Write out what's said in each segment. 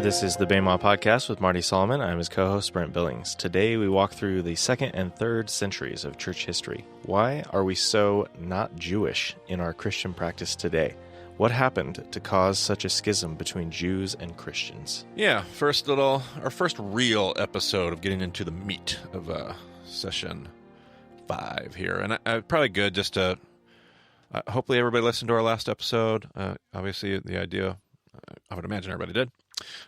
This is the Bema Podcast with Marty Solomon. I'm his co-host, Brent Billings. Today we walk through the 2nd and 3rd centuries of church history. Why are we so not Jewish in our Christian practice today? What happened to cause such a schism between Jews and Christians? Yeah, our first real episode of getting into the meat of session 5 here. And probably good just to, hopefully everybody listened to our last episode. Obviously the idea, I would imagine everybody did.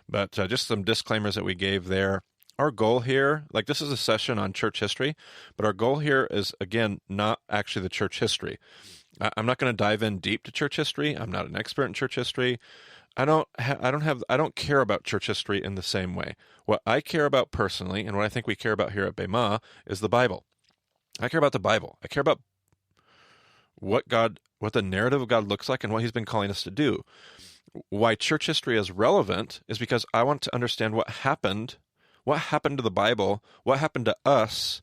But just some disclaimers that we gave there. Our goal here, like this is a session on church history, but our goal here is, again, not actually the church history. I'm not going to dive in deep to church history. I'm not an expert in church history. I don't care about church history in the same way. What I care about personally, and what I think we care about here at Bema, is the Bible. I care about the Bible. I care about what the narrative of God looks like and what He's been calling us to do. Why church history is relevant is because I want to understand what happened to the Bible, what happened to us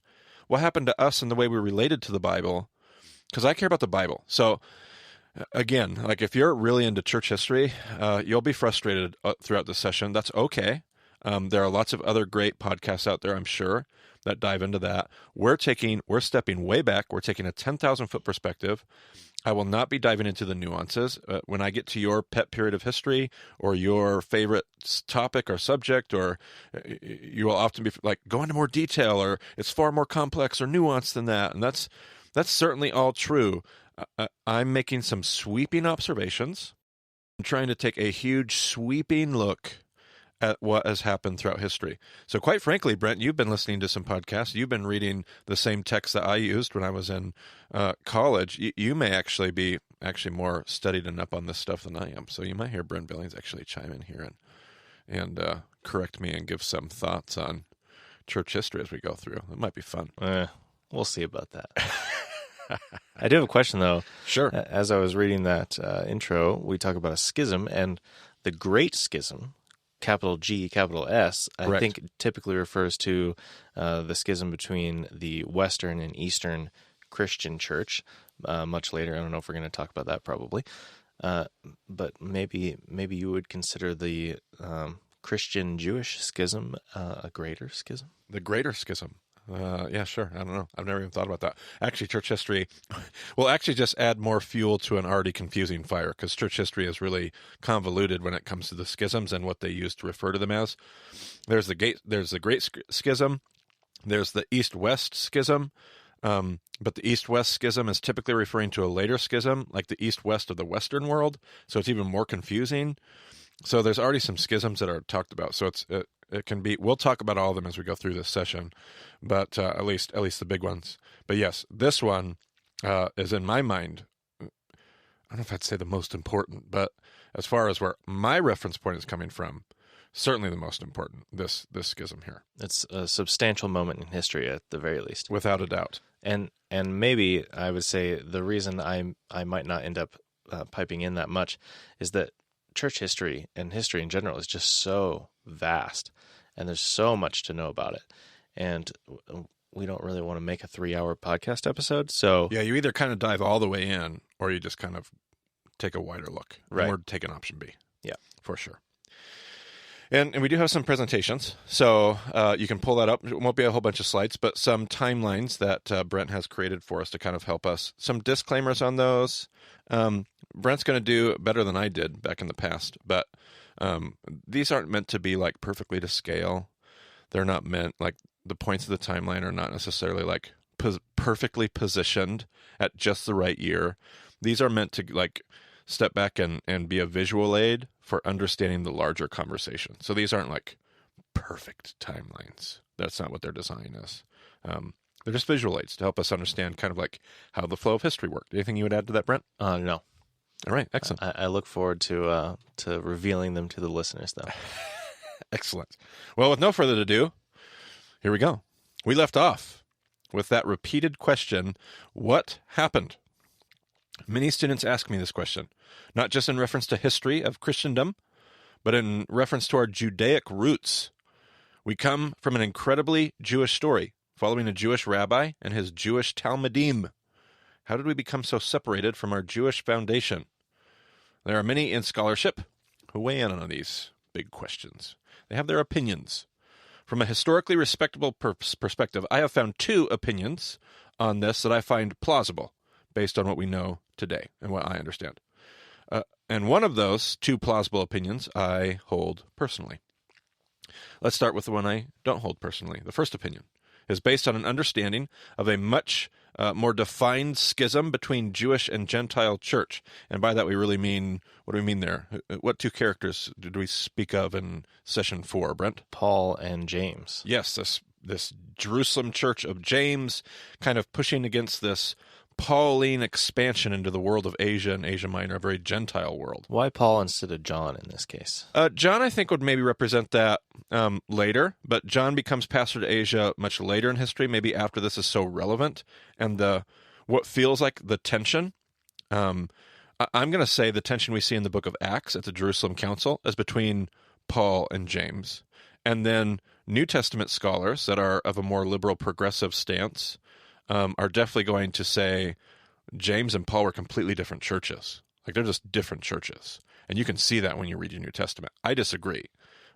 in the way we related to the Bible, because I care about the Bible. So, again, like if you're really into church history, you'll be frustrated throughout the session. That's okay. There are lots of other great podcasts out there, I'm sure, that dive into that. We're stepping way back. We're taking a 10,000-foot perspective. I will not be diving into the nuances. When I get to your pet period of history or your favorite topic or subject, or you will often be like, go into more detail, or it's far more complex or nuanced than that. And that's certainly all true. I'm making some sweeping observations. I'm trying to take a huge sweeping look at what has happened throughout history. So quite frankly, Brent, you've been listening to some podcasts. You've been reading the same text that I used when I was in college. You may actually be more studied and up on this stuff than I am. So you might hear Brent Billings actually chime in here and correct me and give some thoughts on church history as we go through. It might be fun. We'll see about that. I do have a question, though. Sure. As I was reading that intro, we talk about a schism, and the Great Schism, capital G, capital S, I think typically refers to the schism between the Western and Eastern Christian church. Much later, I don't know if we're going to talk about that probably, but maybe you would consider the Christian-Jewish schism a greater schism? The greater schism. Yeah, sure. I don't know. I've never even thought about that. Actually, church history will actually just add more fuel to an already confusing fire, because church history is really convoluted when it comes to the schisms and what they use to refer to them as. There's the Great Schism. There's the East-West Schism. But the East-West Schism is typically referring to a later schism, like the East-West of the Western world. So it's even more confusing. So there's already some schisms that are talked about. So it can be. We'll talk about all of them as we go through this session, but at least the big ones. But yes, this one is in my mind. I don't know if I'd say the most important, but as far as where my reference point is coming from, certainly the most important. This schism here. It's a substantial moment in history, at the very least, without a doubt. And maybe I would say the reason I might not end up piping in that much is that church history and history in general is just so vast, and there's so much to know about it. And we don't really want to make a 3-hour podcast episode. So yeah, you either kind of dive all the way in, or you just kind of take a wider look. Right. Or take an option B. Yeah, for sure. And we do have some presentations, so you can pull that up. It won't be a whole bunch of slides, but some timelines that Brent has created for us to kind of help us. Some disclaimers on those. Brent's going to do better than I did back in the past, but these aren't meant to be like perfectly to scale. They're not meant, like, the points of the timeline are not necessarily like perfectly positioned at just the right year. These are meant to like step back and be a visual aid for understanding the larger conversation. So these aren't like perfect timelines. That's not what their design is. They're just visual aids to help us understand kind of like how the flow of history worked. Anything you would add to that, Brent? No. All right, excellent. I look forward to revealing them to the listeners, though. Excellent. Well, with no further ado, here we go. We left off with that repeated question, what happened? Many students ask me this question, not just in reference to history of Christendom, but in reference to our Judaic roots. We come from an incredibly Jewish story, following a Jewish rabbi and his Jewish Talmudim. How did we become so separated from our Jewish foundation? There are many in scholarship who weigh in on these big questions. They have their opinions. From a historically respectable perspective, I have found two opinions on this that I find plausible based on what we know today and what I understand. And one of those two plausible opinions I hold personally. Let's start with the one I don't hold personally. The first opinion is based on an understanding of a much more defined schism between Jewish and Gentile church. And by that we really mean, what do we mean there? What two characters did we speak of in session 4, Brent? Paul and James. Yes, this Jerusalem church of James kind of pushing against this Pauline expansion into the world of Asia and Asia Minor, a very Gentile world. Why Paul instead of John in this case? John, I think, would maybe represent that later, but John becomes pastor to Asia much later in history, maybe after this is so relevant. And what feels like the tension, I'm going to say the tension we see in the book of Acts at the Jerusalem Council is between Paul and James. And then New Testament scholars that are of a more liberal progressive stance are definitely going to say James and Paul were completely different churches. Like, they're just different churches. And you can see that when you read your New Testament. I disagree,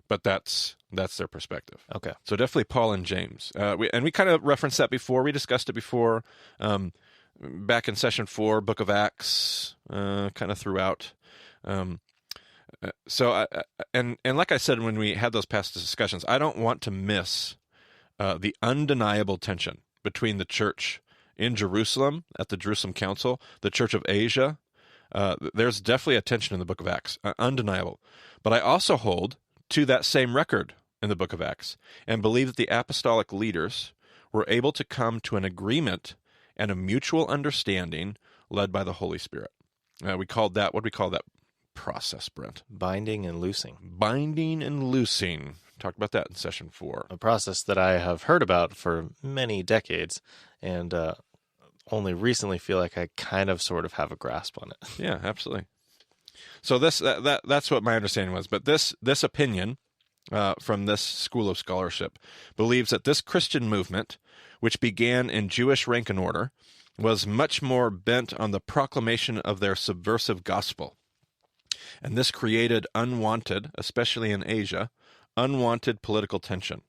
but that's their perspective. Okay. So definitely Paul and James. We kind of referenced that before. We discussed it before back in session 4, book of Acts, kind of throughout. So like I said when we had those past discussions, I don't want to miss the undeniable tension between the church in Jerusalem at the Jerusalem Council, the church of Asia. There's definitely a tension in the book of Acts, undeniable. But I also hold to that same record in the book of Acts and believe that the apostolic leaders were able to come to an agreement and a mutual understanding led by the Holy Spirit. What do we call that process, Brent? Binding and loosing. Binding and loosing. Talked about that in session 4. A process that I have heard about for many decades and only recently feel like I kind of sort of have a grasp on it. Yeah, absolutely. So that's what my understanding was. But this opinion from this school of scholarship believes that this Christian movement, which began in Jewish rank and order, was much more bent on the proclamation of their subversive gospel. And this created unwanted, especially in Asia, unwanted political tension.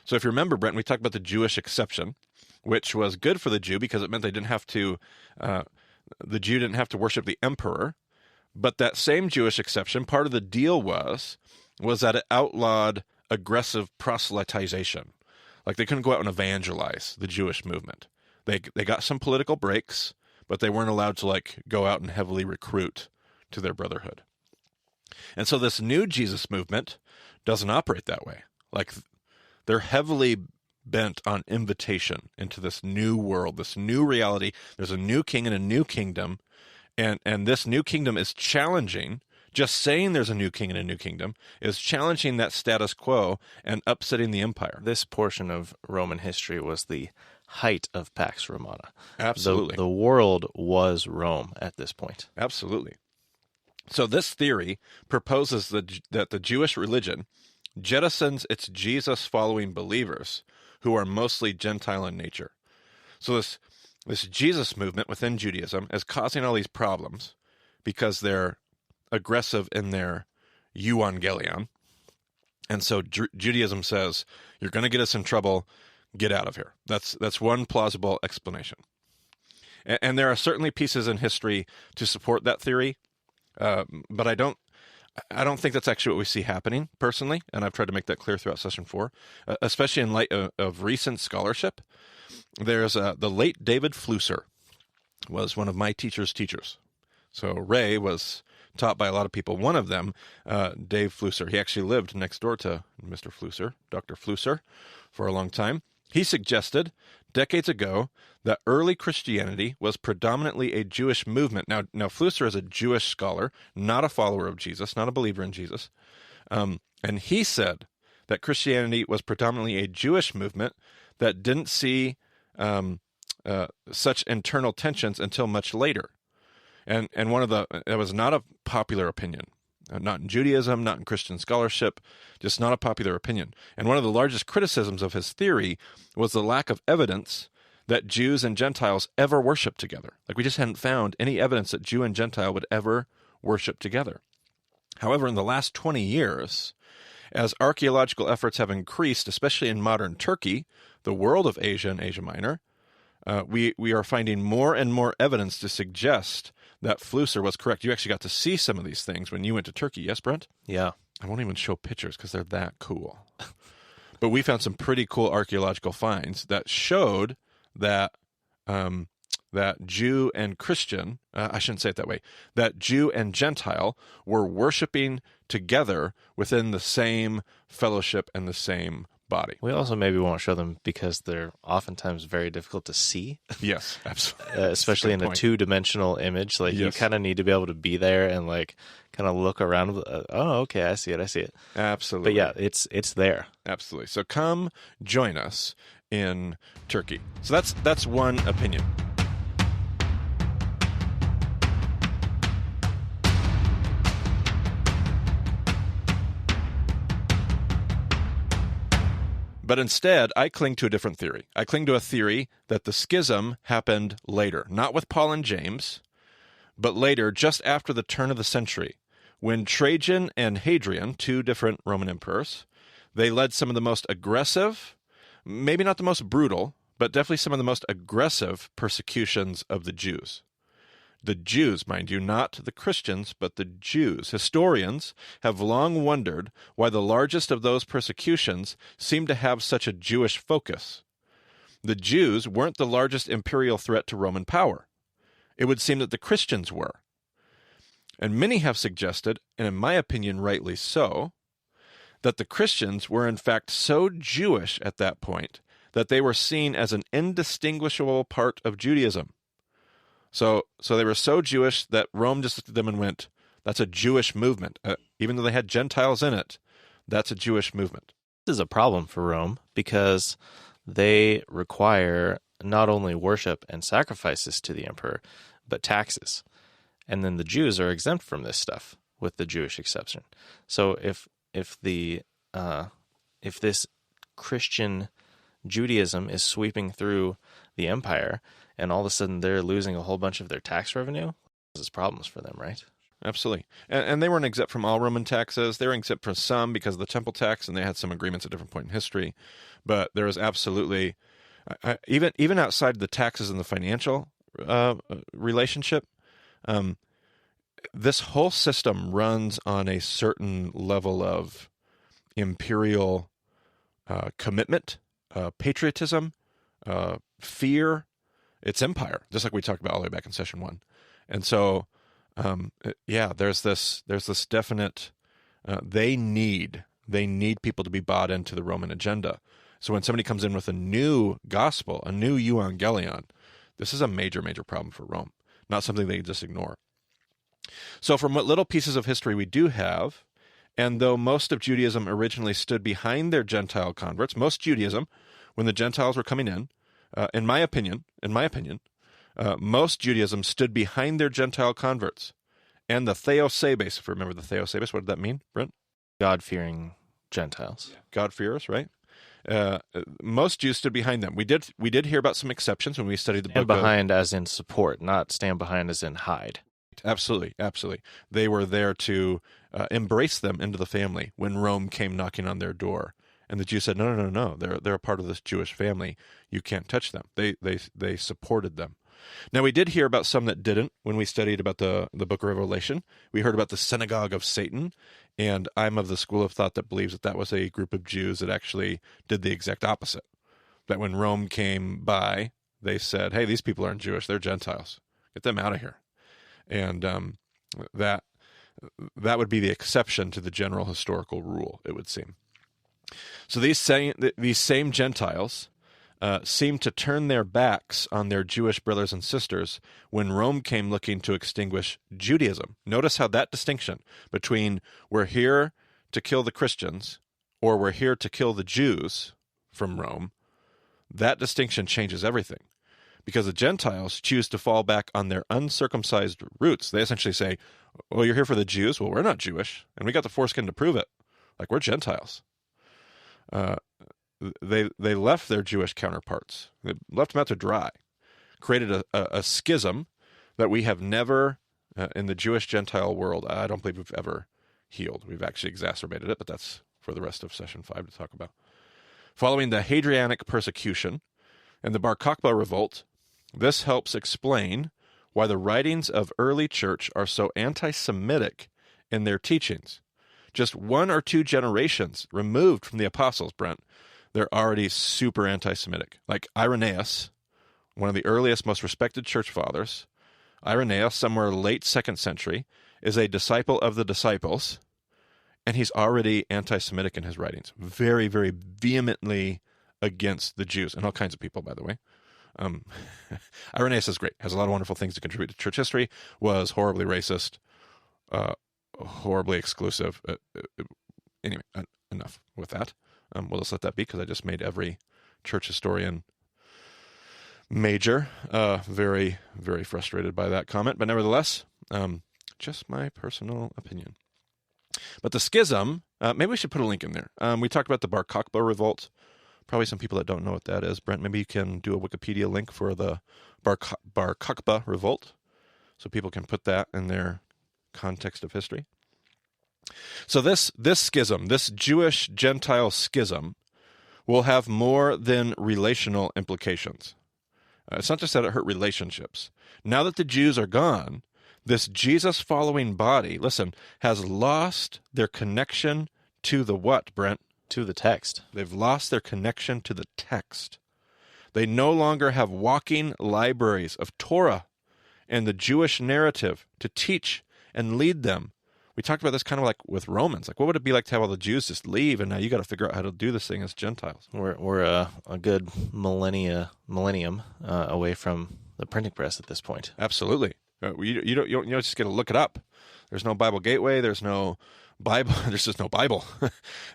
So if you remember, Brent, we talked about the Jewish exception, which was good for the Jew because it meant the Jew didn't have to worship the emperor. But that same Jewish exception, part of the deal was that it outlawed aggressive proselytization. Like, they couldn't go out and evangelize the Jewish movement. They got some political breaks, but they weren't allowed to go out and heavily recruit to their brotherhood. And so this new Jesus movement doesn't operate that way. Like, they're heavily bent on invitation into this new world, this new reality. There's a new king and a new kingdom, and this new kingdom is challenging. Just saying there's a new king and a new kingdom is challenging that status quo and upsetting the empire. This portion of Roman history was the height of Pax Romana. Absolutely. The world was Rome at this point. Absolutely. So this theory proposes that the Jewish religion jettisons its Jesus-following believers, who are mostly Gentile in nature. So this Jesus movement within Judaism is causing all these problems because they're aggressive in their euangelion. And so Judaism says, you're going to get us in trouble, get out of here. That's one plausible explanation. And there are certainly pieces in history to support that theory, but I don't think that's actually what we see happening, personally, and I've tried to make that clear throughout session 4, especially in light of recent scholarship. There's the late David Flusser was one of my teacher's teachers. So Ray was taught by a lot of people. One of them, Dave Flusser, he actually lived next door to Mr. Flusser, Dr. Flusser, for a long time. He suggested decades ago that early Christianity was predominantly a Jewish movement. Now Flusser is a Jewish scholar, not a follower of Jesus, not a believer in Jesus. And he said that Christianity was predominantly a Jewish movement that didn't see such internal tensions until much later. And that was not a popular opinion. Not in Judaism, not in Christian scholarship, just not a popular opinion. And one of the largest criticisms of his theory was the lack of evidence that Jews and Gentiles ever worshiped together. Like, we just hadn't found any evidence that Jew and Gentile would ever worship together. However, in the last 20 years, as archaeological efforts have increased, especially in modern Turkey, the world of Asia and Asia Minor, we are finding more and more evidence to suggest that Flusser was correct. You actually got to see some of these things when you went to Turkey. Yes, Brent? Yeah. I won't even show pictures because they're that cool. But we found some pretty cool archaeological finds that showed that that Jew and Christian, I shouldn't say it that way, that Jew and Gentile were worshiping together within the same fellowship and the same body. We also maybe won't show them because they're oftentimes very difficult to see. Yes, absolutely. Especially in a two-dimensional image. Like, you kind of need to be able to be there and, like, kind of look around. Oh, okay, I see it. Absolutely. But yeah, it's there. Absolutely. So come join us in Turkey. So that's one opinion. But instead, I cling to a different theory. I cling to a theory that the schism happened later, not with Paul and James, but later, just after the turn of the century, when Trajan and Hadrian, two different Roman emperors, they led some of the most aggressive, maybe not the most brutal, but definitely some of the most aggressive persecutions of the Jews. The Jews, mind you, not the Christians, but the Jews. Historians have long wondered why the largest of those persecutions seemed to have such a Jewish focus. The Jews weren't the largest imperial threat to Roman power. It would seem that the Christians were. And many have suggested, and in my opinion rightly so, that the Christians were in fact so Jewish at that point that they were seen as an indistinguishable part of Judaism. So they were so Jewish that Rome just looked at them and went, that's a Jewish movement. Even though they had Gentiles in it, that's a Jewish movement. This is a problem for Rome because they require not only worship and sacrifices to the emperor, but taxes. And then the Jews are exempt from this stuff, with the Jewish exception. So if this Christian Judaism is sweeping through the empire, and all of a sudden they're losing a whole bunch of their tax revenue, this is problems for them, right? Absolutely. And they weren't exempt from all Roman taxes. They were exempt from some because of the temple tax, and they had some agreements at different point in history. But there was absolutely, even outside the taxes and the financial relationship, this whole system runs on a certain level of imperial commitment, patriotism, fear. It's empire, just like we talked about all the way back in session 1. And so, there's this definite, they need people to be bought into the Roman agenda. So when somebody comes in with a new gospel, a new euangelion, this is a major, major problem for Rome, not something they can just ignore. So from what little pieces of history we do have, and though most of Judaism originally stood behind their Gentile converts, most Judaism, when the Gentiles were coming in my opinion, most Judaism stood behind their Gentile converts. And the Theosebes, if you remember the Theosebes, what did that mean, Brent? God-fearing Gentiles. God-fearers, right? Most Jews stood behind them. We did hear about some exceptions when we studied the book. Stand behind as in support, not stand behind as in hide. Absolutely. They were there to embrace them into the family when Rome came knocking on their door. And the Jews said, no, they're a part of this Jewish family. You can't touch them. They supported them. Now, we did hear about some that didn't when we studied about the book of Revelation. We heard about the synagogue of Satan, and I'm of the school of thought that believes that was a group of Jews that actually did the exact opposite. That when Rome came by, they said, hey, these people aren't Jewish, they're Gentiles. Get them out of here. And that would be the exception to the general historical rule, it would seem. So these same Gentiles seem to turn their backs on their Jewish brothers and sisters when Rome came looking to extinguish Judaism. Notice how that distinction between we're here to kill the Christians or we're here to kill the Jews from Rome, that distinction changes everything. Because the Gentiles choose to fall back on their uncircumcised roots. They essentially say, well, you're here for the Jews? Well, we're not Jewish, and we got the foreskin to prove it. Like, we're Gentiles. they left their Jewish counterparts. They left them out to dry, created a schism that we have never, in the Jewish Gentile world, I don't believe we've ever healed. We've actually exacerbated it, but that's for the rest of session 5 to talk about. Following the Hadrianic persecution and the Bar Kokhba revolt, this helps explain why the writings of early church are so anti-Semitic in their teachings. Just 1 or 2 generations removed from the apostles, Brent, they're already super anti-Semitic. Like Irenaeus, one of the earliest, most respected church fathers, Irenaeus, somewhere late 2nd century, is a disciple of the disciples, and he's already anti-Semitic in his writings. Very, very vehemently against the Jews, and all kinds of people, by the way. Irenaeus is great, has a lot of wonderful things to contribute to church history, was horribly racist, horribly exclusive. Anyway, enough with that. We'll just let that be, because I just made every church historian major very, very frustrated by that comment. But nevertheless, just my personal opinion. But the schism, maybe we should put a link in there. We talked about the Bar Kokhba revolt. Probably some people that don't know what that is. Brent, maybe you can do a Wikipedia link for the Bar Kokhba revolt, so people can put that in their context of history. So this schism, this Jewish-Gentile schism, will have more than relational implications. It's not just that it hurt relationships. Now that the Jews are gone, this Jesus-following body, listen, has lost their connection to the what, Brent? To the text. They've lost their connection to the text. They no longer have walking libraries of Torah and the Jewish narrative to teach and lead them. We talked about this kind of like with Romans. Like, what would it be like to have all the Jews just leave, and now you got to figure out how to do this thing as Gentiles? We're a good millennium away from the printing press at this point. Absolutely. You don't just get to look it up. There's no Bible Gateway. There's no Bible. There's just no Bible.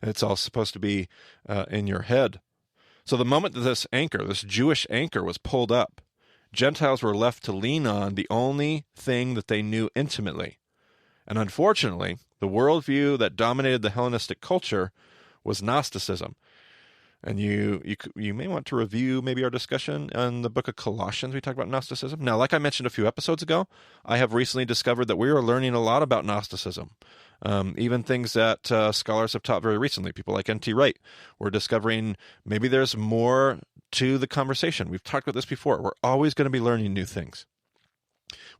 It's all supposed to be in your head. So the moment that this Jewish anchor was pulled up, Gentiles were left to lean on the only thing that they knew intimately. And unfortunately, the worldview that dominated the Hellenistic culture was Gnosticism. And you may want to review maybe our discussion on the book of Colossians. We talked about Gnosticism. Now, like I mentioned a few episodes ago, I have recently discovered that we are learning a lot about Gnosticism. Even things that scholars have taught very recently, people like N.T. Wright. We're discovering maybe there's more to the conversation. We've talked about this before. We're always going to be learning new things.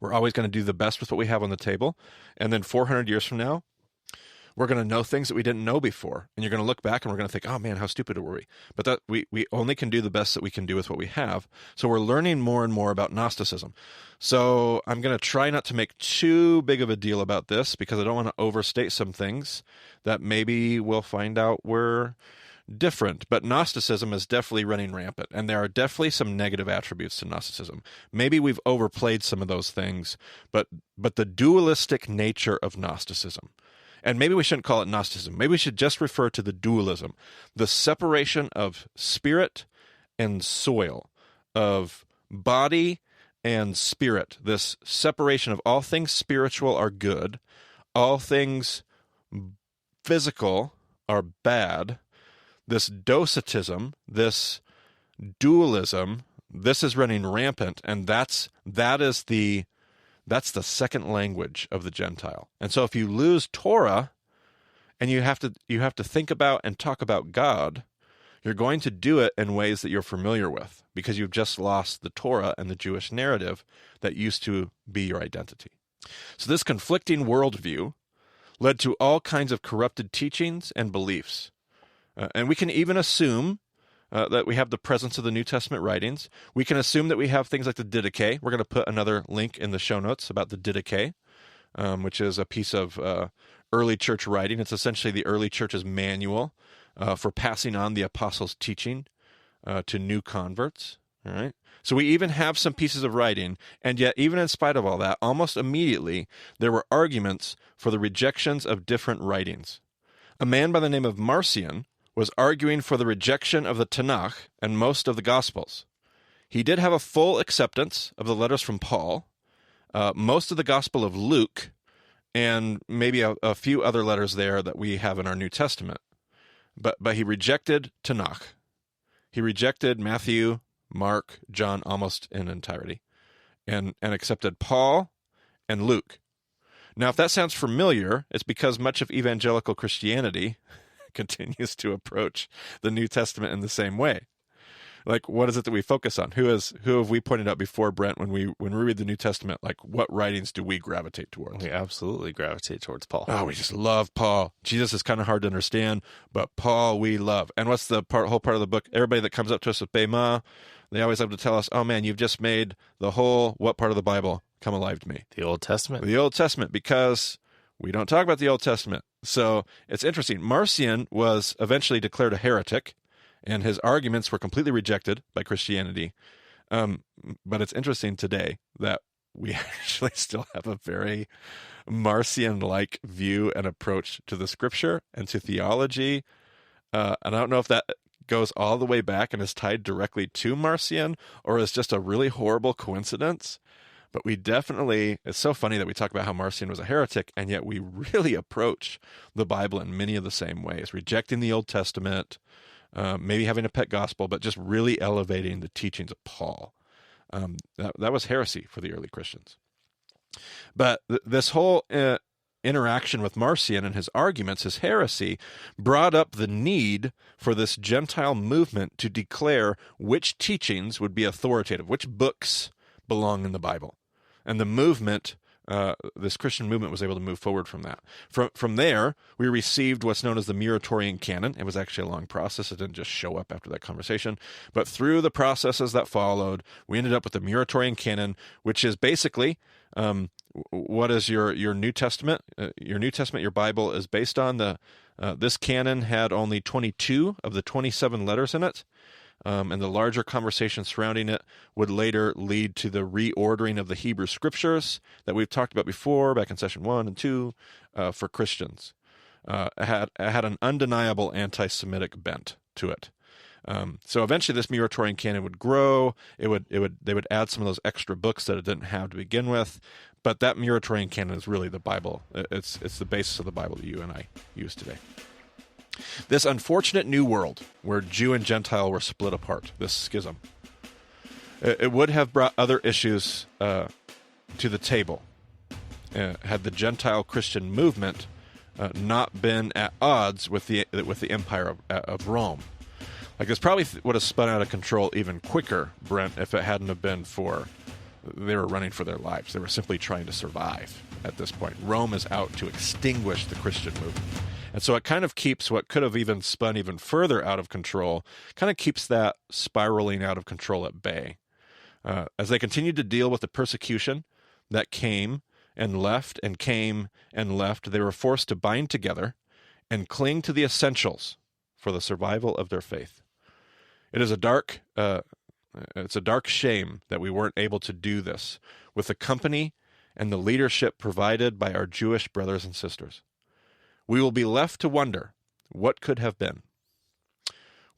We're always going to do the best with what we have on the table. And then 400 years from now, we're going to know things that we didn't know before. And you're going to look back and we're going to think, oh man, how stupid were we? But that we only can do the best that we can do with what we have. So we're learning more and more about Gnosticism. So I'm going to try not to make too big of a deal about this, because I don't want to overstate some things that maybe we'll find out were different. But Gnosticism is definitely running rampant, and there are definitely some negative attributes to Gnosticism. Maybe we've overplayed some of those things, but the dualistic nature of Gnosticism, and maybe we shouldn't call it Gnosticism. Maybe we should just refer to the dualism, the separation of spirit and soil, of body and spirit. This separation of all things spiritual are good, all things physical are bad. This docetism, this dualism, this is running rampant, and that's the second language of the Gentile. And so if you lose Torah and you have to think about and talk about God, you're going to do it in ways that you're familiar with, because you've just lost the Torah and the Jewish narrative that used to be your identity. So this conflicting worldview led to all kinds of corrupted teachings and beliefs. And we can even assume that we have the presence of the New Testament writings. We can assume that we have things like the Didache. We're going to put another link in the show notes about the Didache, which is a piece of early church writing. It's essentially the early church's manual for passing on the apostles' teaching to new converts. All right. So we even have some pieces of writing, and yet even in spite of all that, almost immediately there were arguments for the rejections of different writings. A man by the name of Marcion was arguing for the rejection of the Tanakh and most of the Gospels. He did have a full acceptance of the letters from Paul, most of the Gospel of Luke, and maybe a few other letters there that we have in our New Testament. But he rejected Tanakh. He rejected Matthew, Mark, John almost in entirety, and accepted Paul and Luke. Now, if that sounds familiar, it's because much of evangelical Christianity continues to approach the New Testament in the same way. Like, what is it that we focus on? Who have we pointed out before, Brent, when we read the New Testament, like, what writings do we gravitate towards? We absolutely gravitate towards Paul. Oh, we just love Paul. Jesus is kind of hard to understand, but Paul we love. And what's the whole part of the book? Everybody that comes up to us with Bema, they always have to tell us, oh man, you've just made the whole, what part of the Bible come alive to me? The Old Testament. The Old Testament, because we don't talk about the Old Testament. So it's interesting. Marcion was eventually declared a heretic, and his arguments were completely rejected by Christianity. But it's interesting today that we actually still have a very Marcion-like view and approach to the Scripture and to theology. And I don't know if that goes all the way back and is tied directly to Marcion, or is just a really horrible coincidence. But we definitely, it's so funny that we talk about how Marcion was a heretic, and yet we really approach the Bible in many of the same ways, rejecting the Old Testament, maybe having a pet gospel, but just really elevating the teachings of Paul. That was heresy for the early Christians. But this whole interaction with Marcion and his arguments, his heresy, brought up the need for this Gentile movement to declare which teachings would be authoritative, which books belong in the Bible. And the movement, this Christian movement, was able to move forward from that. From there, we received what's known as the Muratorian canon. It was actually a long process. It didn't just show up after that conversation. But through the processes that followed, we ended up with the Muratorian canon, which is basically what is your New Testament? Your New Testament, your Bible, is based on this canon had only 22 of the 27 letters in it. And the larger conversation surrounding it would later lead to the reordering of the Hebrew Scriptures that we've talked about before, back in session 1 and 2, for Christians. It had an undeniable anti-Semitic bent to it. So eventually, this Muratorian canon would grow. They would add some of those extra books that it didn't have to begin with. But that Muratorian canon is really the Bible. It's the basis of the Bible that you and I use today. This unfortunate new world where Jew and Gentile were split apart, this schism, it would have brought other issues to the table had the Gentile Christian movement not been at odds with the empire of Rome. Like, this probably would have spun out of control even quicker, Brent, if it hadn't have been for they were running for their lives. They were simply trying to survive at this point. Rome is out to extinguish the Christian movement. And so it kind of keeps what could have even spun even further out of control, kind of keeps that spiraling out of control at bay. As they continued to deal with the persecution that came and left and came and left, they were forced to bind together and cling to the essentials for the survival of their faith. It is it's a dark shame that we weren't able to do this with the company and the leadership provided by our Jewish brothers and sisters. We will be left to wonder what could have been.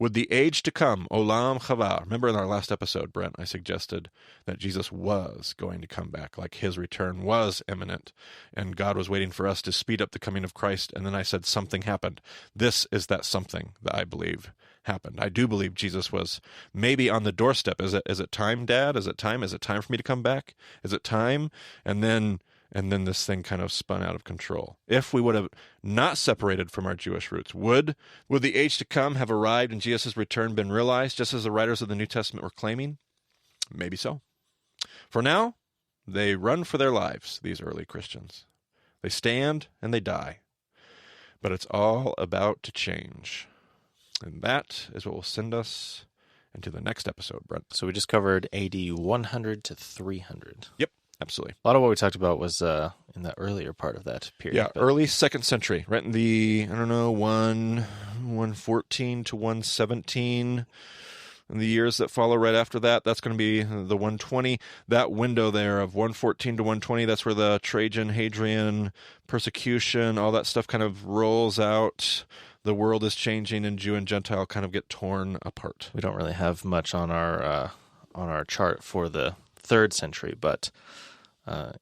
Would the age to come, Olam Chava, remember in our last episode, Brent, I suggested that Jesus was going to come back, like his return was imminent, and God was waiting for us to speed up the coming of Christ, and then I said something happened. This is that something that I believe happened. I do believe Jesus was maybe on the doorstep. Is it time, Dad? Is it time? Is it time for me to come back? Is it time? And then this thing kind of spun out of control. If we would have not separated from our Jewish roots, would the age to come have arrived and Jesus' return been realized, just as the writers of the New Testament were claiming? Maybe so. For now, they run for their lives, these early Christians. They stand and they die. But it's all about to change. And that is what will send us into the next episode, Brent. So we just covered AD 100 to 300. Yep. Absolutely. A lot of what we talked about was in the earlier part of that period. Yeah, early 2nd century, right in the, 114 to 117, and the years that follow right after that, that's going to be the 120. That window there of 114 to 120, that's where the Trajan, Hadrian, persecution, all that stuff kind of rolls out. The world is changing, and Jew and Gentile kind of get torn apart. We don't really have much on our chart for the 3rd century, but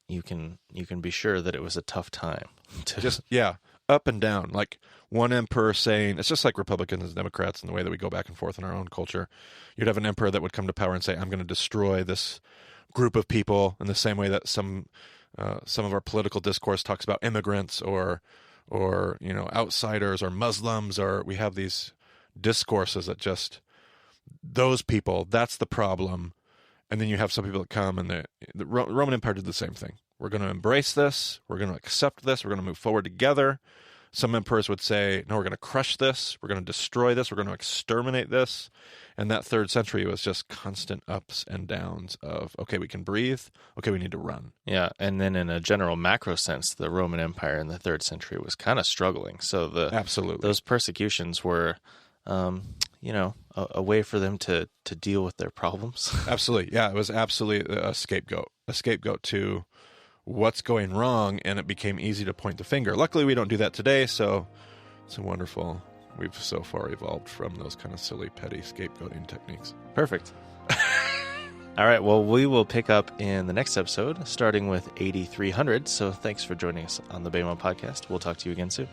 you can be sure that it was a tough time. up and down. Like one emperor saying, it's just like Republicans and Democrats and the way that we go back and forth in our own culture. You'd have an emperor that would come to power and say, I'm going to destroy this group of people, in the same way that some of our political discourse talks about immigrants or outsiders or Muslims, or we have these discourses that just, those people, that's the problem. And then you have some people that come, and the Roman Empire did the same thing. We're going to embrace this. We're going to accept this. We're going to move forward together. Some emperors would say, no, we're going to crush this. We're going to destroy this. We're going to exterminate this. And that 3rd century was just constant ups and downs of, okay, we can breathe. Okay, we need to run. Yeah, and then in a general macro sense, the Roman Empire in the 3rd century was kind of struggling. So absolutely, those persecutions were, a way for them to deal with their problems. Absolutely, yeah, it was absolutely a scapegoat to what's going wrong, and it became easy to point the finger. Luckily, we don't do that today, so it's wonderful. We've so far evolved from those kind of silly, petty scapegoating techniques. Perfect. All right, well, we will pick up in the next episode, starting with 8300. So thanks for joining us on the Bema Podcast. We'll talk to you again soon.